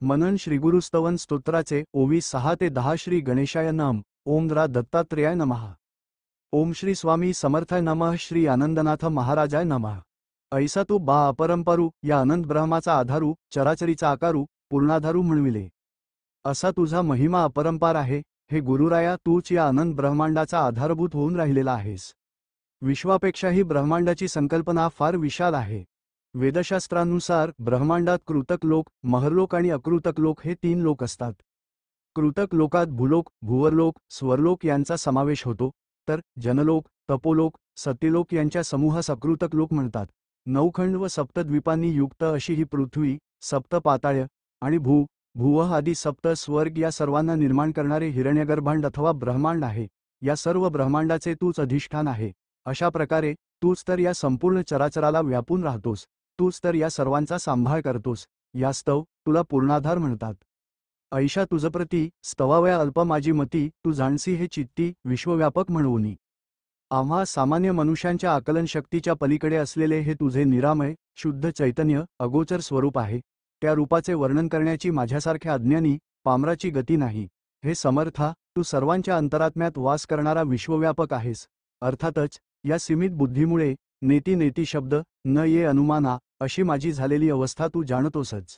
मनन श्रीगुरुस्तवन स्तोत्राचे ओवी 6 ते 10 श्री गणेशाय नम. ओम द्रा दत्तात्रेयाय नमः. ओम श्री स्वामी समर्थाय नमः. श्री आनंदनाथ महाराजाय नमः. ऐसा तू बा अपरंपरू या अनंत ब्रह्माचा आधारू चराचरीचा आकारू पूर्णाधारू म्हणविले. असा तुझा महिमा अपरंपार आहे. हे गुरुराया, तूच या अनंत ब्रह्मांडाचा आधारभूत होऊन राहिलेला आहेस. विश्वापेक्षाही ब्रह्मांडाची संकल्पना फार विशाल आहे. वेदशास्त्रानुसार ब्रह्मांडात कृतक लोक, महरलोक आणि अकृतक लोक हे 3 लोक असतात. कृतक लोकात भूलोक, भुवरलोक, स्वर्लोक यांचा समावेश होतो, तर जनलोक, तपोलोक, सत्यलोक यांच्या समूहास अकृतक लोक म्हणतात. 9 खंड व सप्तद्वीपांनी युक्त अशी ही पृथ्वी, सप्त पाताळ्य आणि भुवः आदी सप्त स्वर्ग या सर्वांना निर्माण करणारे हिरण्यगर्भांड अथवा ब्रह्मांड आहे. या सर्व ब्रह्मांडाचे तूच अधिष्ठान आहे. अशा प्रकारे तूच तर या संपूर्ण चराचराला व्यापून राहतोस. तूच तर या सर्वांचा सांभाळ करतोस. यास्तव तुला पूर्णाधार म्हणतात. ऐशा तुझप्रती स्तवाव्या अल्प माझी मती, तू जाणसी हे चित्ती विश्वव्यापक म्हणूनी. आम्हा सामान्य मनुष्यांच्या आकलन शक्तीच्या पलीकडे असलेले हे तुझे निरामय शुद्ध चैतन्य अगोचर स्वरूप आहे. त्या रूपाचे वर्णन करण्याची माझ्यासारख्या अज्ञानी पामराची गती नाही. हे समर्था, तू सर्वांच्या अंतरात्म्यात वास करणारा विश्वव्यापक आहेस. अर्थातच या सीमित बुद्धीमुळे नेती नेती शब्द न ये अनुमाना अशी माझी झालेली अवस्था तू जाणतोसच.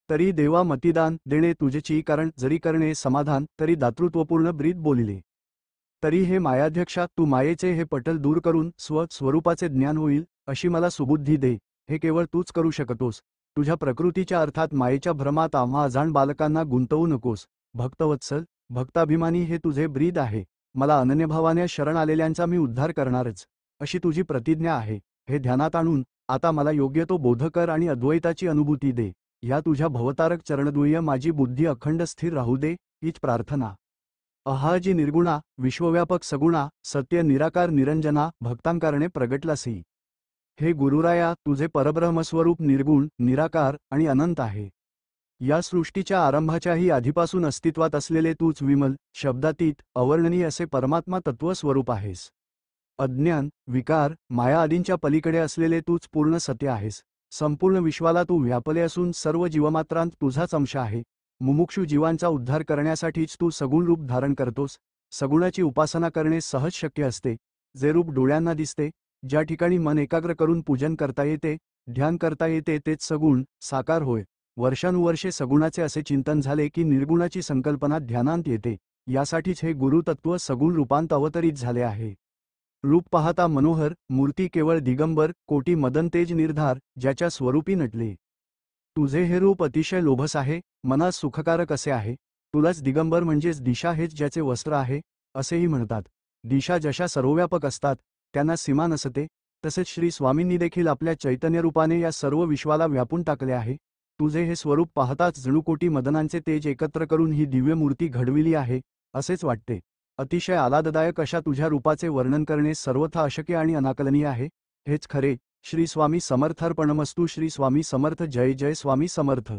तरी देवा मतिदान देणे तुझेची, कारण जरी करणे समाधान तरी दातृत्वपूर्ण ब्रीद बोलिले. तरी हे मायाध्यक्षा, तू मायेचे हे पटल दूर करून स्वरूपाचे ज्ञान होईल अशी मला सुबुद्धी दे. हे केवळ तूच करू शकतोस. तुझ्या प्रकृतीच्या अर्थात मायेच्या भ्रमात आम्हा अजाण बालकांना गुंतवू नकोस. भक्तवत्सल, भक्ताभिमानी हे तुझे ब्रीद आहे. मला अनन्यभावाने शरण आलेल्यांचा मी उद्धार करणारच अशी तुझी प्रतिज्ञा आहे. हे ध्यानात आणून आता मला योग्य तो बोध कर आणि अद्वैताची अनुभूती दे. या तुझ्या भवतारक चरणद्वय्य माझी बुद्धी अखंड स्थिर राहू दे, हीच प्रार्थना. अहाजी निर्गुणा, विश्वव्यापक सगुणा, सत्य निराकार निरंजना, भक्तांकारणे प्रगटलासी. हे गुरुराया, तुझे परब्रह्मस्वरूप निर्गुण, निराकार आणि अनंत आहे. या सृष्टीच्या आरंभाच्याही आधीपासून अस्तित्वात असलेले तूच विमल, शब्दातीत, अवर्णनीय असे परमात्मा तत्त्वस्वरूप आहेस. अज्ञान, विकार, माया आदींच्या पलीकडे असलेले तूच पूर्ण सत्य आहेस. संपूर्ण विश्वाला तू व्यापले असून सर्व जीवमात्रांत तुझाच अंश आहे. मुमुक्षु जीवांचा उद्धार करण्यासाठीच तू सगुण रूप धारण करतोस. सगुणाची उपासना करणे सहज शक्य असते. जे रूप डोळ्यांना दिसते, ज्या ठिकाणी मन एकाग्र करून पूजन करता येते, ध्यान करता येते, तेच सगुण साकार होय. वर्षानुवर्षे सगुणाचे असे चिंतन झाले की निर्गुणाची संकल्पना ध्यानांत येते. यासाठीच हे गुरुतत्व सगुण रूपांत अवतरित झाले आहे. रूप पाहता मनोहर, मूर्ती केवळ दिगंबर, कोटी मदन तेज निर्धार, ज्याच्या स्वरूपी नटले. तुझे हे रूप अतिशय लोभस आहे, मनास सुखकारक असे आहे. तुलाच दिगंबर म्हणजेच दिशा हेच ज्याचे वस्त्र आहे असेही म्हणतात. दिशा जशा सर्वव्यापक असतात त्यांना सीमा नसते, तसेच श्री स्वामींनी देखील आपल्या चैतन्यरूपाने या सर्व विश्वाला व्यापून टाकले आहे. तुझे हे स्वरूप पाहताच जणू कोटी मदनांचे तेज एकत्र करून ही दिव्य मूर्ती घडविली आहे असेच वाटते. अतिशय आल्हाददायक अशा तुझ्या रूपाचे वर्णन करणे सर्वथा अशक्य आणि अनाकलनीय आहे. हेच खरे. श्री स्वामी समर्थार्पणमस्तु. श्री स्वामी समर्थ. जय जय स्वामी समर्थ.